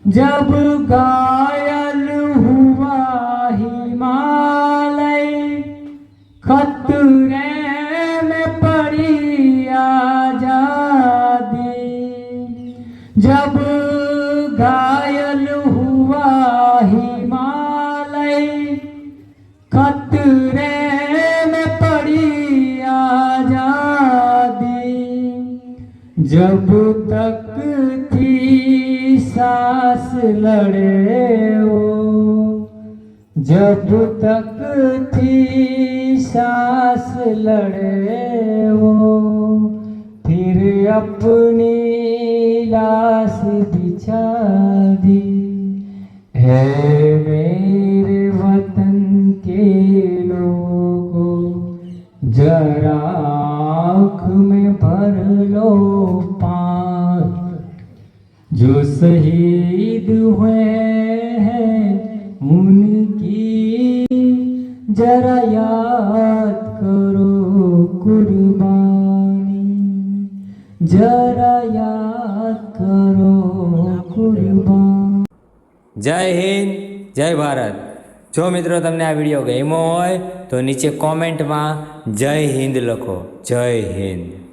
जब घायल हुआ हिमालय, खतरे में पड़ी आजादी। जब घायल हुआ हिमालय, खतरे में पड़ी आजादी। जब तक थी सांस लड़े वो, जब तक थी सांस लड़े वो, फिर अपनी लाश बिछा दी। है मेरे वतन के लोगों, जरा आँख में भर लो पानी। जो शहीद हुए हैं उनकी जरा याद करो कुर्बानी, जरा याद करो कुर्बानी। जय हिंद, जय भारत। जो मित्रों तमने आ विडियो गम्यो होय तो नीचे कॉमेंट में जय हिंद लखो। जय हिंद।